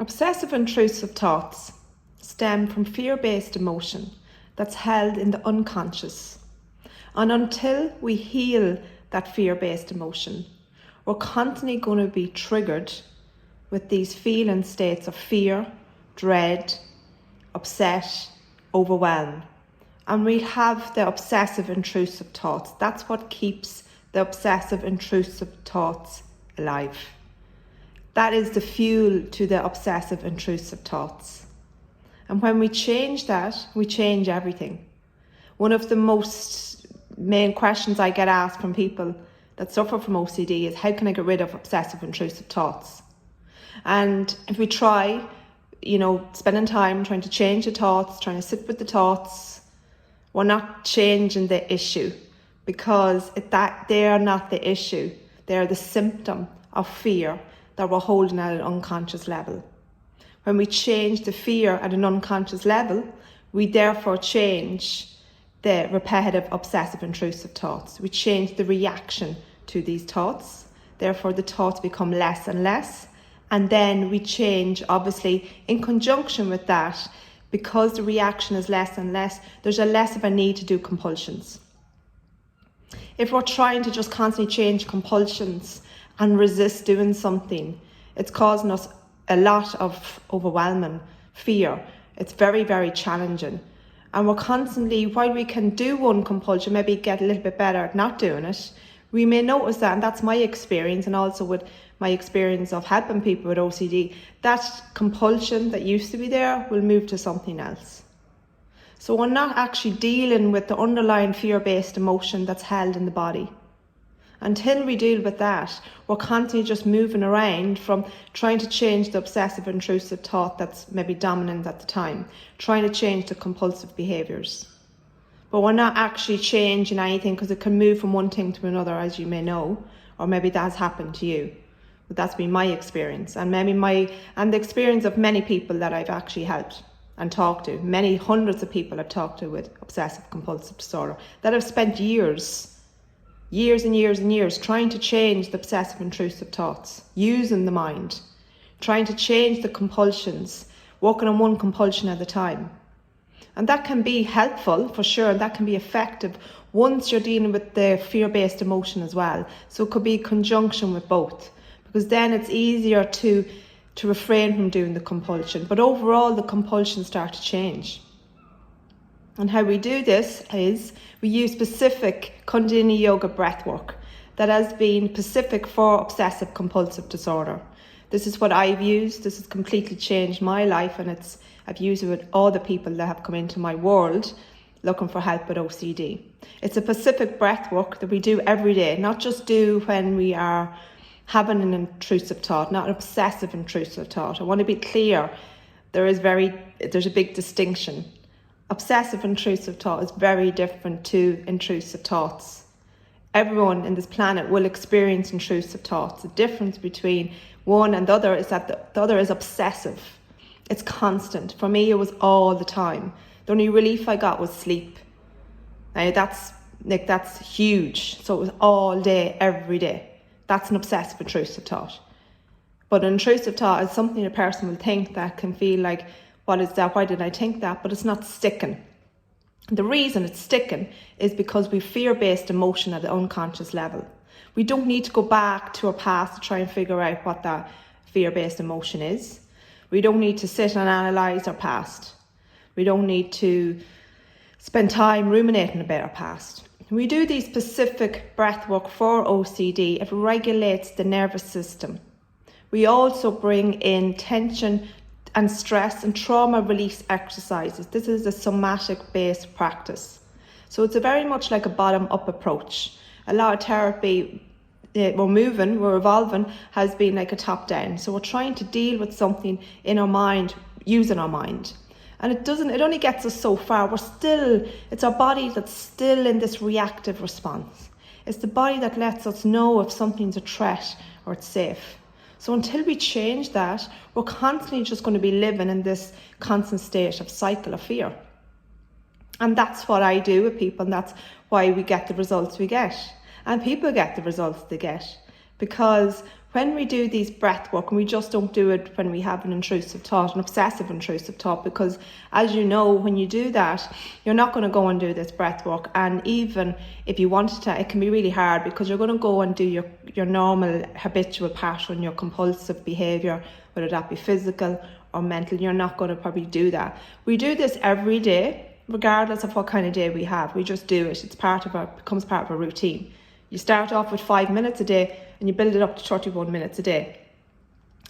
Obsessive intrusive thoughts stem from fear-based emotion that's held in the unconscious. And until we heal that fear-based emotion, we're constantly going to be triggered with these feeling states of fear, dread, upset, overwhelm. And we have the obsessive intrusive thoughts. That's what keeps the obsessive intrusive thoughts alive. That is the fuel to the obsessive intrusive thoughts. And when we change that, we change everything. One of the most main questions I get asked from people that suffer from OCD is, how can I get rid of obsessive intrusive thoughts? And if we try, spending time trying to change the thoughts, trying to sit with the thoughts, we're not changing the issue, because they are not the issue. They are the symptom of fear that we're holding at an unconscious level. When we change the fear at an unconscious level, we therefore change the repetitive obsessive intrusive thoughts. We change the reaction to these thoughts. Therefore, the thoughts become less and less. And then we change, obviously, in conjunction with that, because the reaction is less and less, there's a less of a need to do compulsions. If we're trying to just constantly change compulsions and resist doing something, it's causing us a lot of overwhelming fear. It's very, very challenging. And we're constantly, while we can do one compulsion, maybe get a little bit better at not doing it, we may notice that, and that's my experience, and also with my experience of helping people with OCD, that compulsion that used to be there will move to something else. So we're not actually dealing with the underlying fear-based emotion that's held in the body. Until we deal with that, we're constantly just moving around from trying to change the obsessive intrusive thought that's maybe dominant at the time, trying to change the compulsive behaviours. But we're not actually changing anything, because it can move from one thing to another, as you may know, or maybe that has happened to you. But that's been my experience, and the experience of many people that I've actually helped and talked to. Many hundreds of people I've talked to with obsessive compulsive disorder that have spent years and years trying to change the obsessive intrusive thoughts, using the mind, trying to change the compulsions, working on one compulsion at a time. And that can be helpful for sure, and that can be effective once you're dealing with the fear-based emotion as well. So it could be in conjunction with both, because then it's easier to refrain from doing the compulsion. But overall, the compulsions start to change. And how we do this is we use specific Kundalini yoga breath work that has been specific for obsessive compulsive disorder. This is what I've used. This has completely changed my life, and I've used it with all the people that have come into my world looking for help with OCD. It's a specific breath work that we do every day, not just do when we are having an intrusive thought, not an obsessive intrusive thought. I want to be clear, there's a big distinction. Obsessive intrusive thought is very different to intrusive thoughts. Everyone in this planet will experience intrusive thoughts. The difference between one and the other is that the other is obsessive. It's constant. For me, it was all the time. The only relief I got was sleep. Now that's huge. So it was all day, every day. That's an obsessive intrusive thought. But an intrusive thought is something a person will think that can feel like, what is that? Why did I think that? But it's not sticking. The reason it's sticking is because we fear-based emotion at the unconscious level. We don't need to go back to our past to try and figure out what that fear-based emotion is. We don't need to sit and analyse our past. We don't need to spend time ruminating about our past. We do these specific breath work for OCD. It regulates the nervous system. We also bring in tension and stress and trauma release exercises. This is a somatic based practice. So it's very much like a bottom up approach. A lot of therapy, we're evolving, has been like a top down. So we're trying to deal with something in our mind, using our mind. And it only gets us so far. It's our body that's still in this reactive response. It's the body that lets us know if something's a threat or it's safe. So until we change that, we're constantly just going to be living in this constant state of cycle of fear. And that's what I do with people, and that's why we get the results we get. And people get the results they get, because When we do these breath work, and we just don't do it when we have an intrusive thought, an obsessive intrusive thought, because as you know, when you do that, you're not going to go and do this breath work. And even if you wanted to, it can be really hard, because you're going to go and do your normal habitual pattern, your compulsive behaviour, whether that be physical or mental. You're not going to probably do that. We do this every day, regardless of what kind of day we have. We just do it. It's becomes part of a routine. You start off with 5 minutes a day, and you build it up to 31 minutes a day.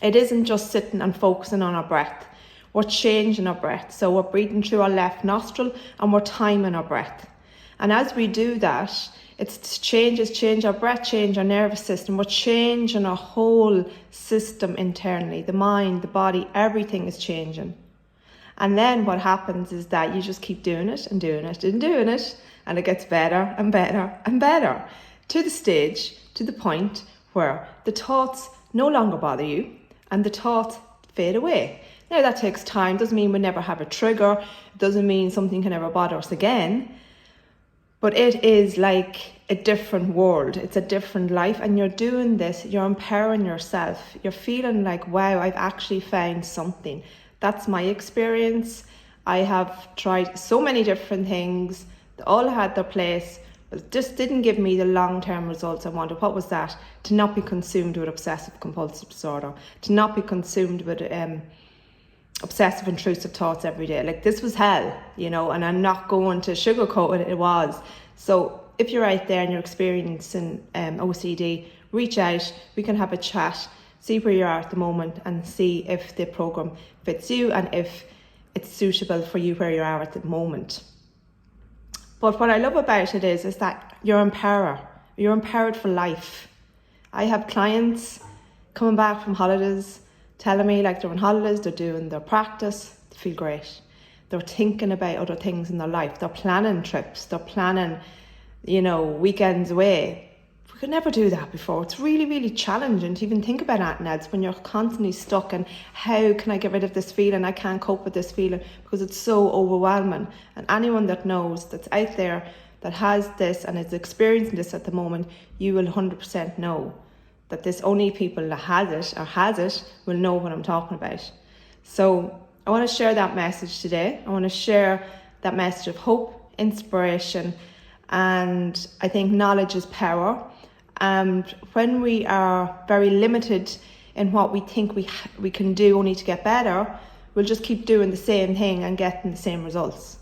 It isn't just sitting and focusing on our breath. We're changing our breath. So we're breathing through our left nostril, and we're timing our breath. And as we do that, change our breath, change our nervous system. We're changing our whole system internally. The mind, the body, everything is changing. And then what happens is that you just keep doing it and doing it and doing it, and it gets better and better and better, to the point where the thoughts no longer bother you and the thoughts fade away. Now that takes time. Doesn't mean we never have a trigger. It doesn't mean something can never bother us again. But it is like a different world. It's a different life. And you're doing this, you're empowering yourself. You're feeling like, wow, I've actually found something. That's my experience. I have tried so many different things. They all had their place, but it just didn't give me the long-term results I wanted. What was that? To not be consumed with obsessive compulsive disorder, to not be consumed with obsessive intrusive thoughts every day. Like, this was hell, and I'm not going to sugarcoat it. It was. So if you're out there and you're experiencing OCD, reach out. We can have a chat, see where you are at the moment, and see if the program fits you and if it's suitable for you where you are at the moment. But what I love about it is that you're empowered. You're empowered for life. I have clients coming back from holidays telling me, like, they're on holidays, they're doing their practice, they feel great. They're thinking about other things in their life. They're planning trips. They're planning, weekends away. We could never do that before. It's really, really challenging to even think about anything else when you're constantly stuck in, how can I get rid of this feeling? I can't cope with this feeling, because it's so overwhelming. And anyone that knows, that's out there, that has this and is experiencing this at the moment, you will 100% know that there's only people that has it will know what I'm talking about. So I want to share that message today. I want to share that message of hope, inspiration, and I think knowledge is power. And when we are very limited in what we think we can do only to get better, we'll just keep doing the same thing and getting the same results.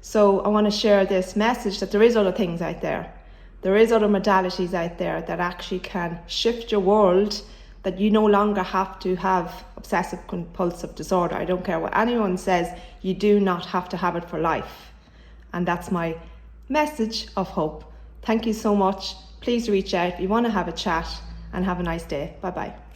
So I want to share this message that there is other things out there. There is other modalities out there that actually can shift your world, that you no longer have to have obsessive compulsive disorder. I don't care what anyone says, you do not have to have it for life. And that's my message of hope. Thank you so much. Please reach out if you want to have a chat, and have a nice day. Bye-bye.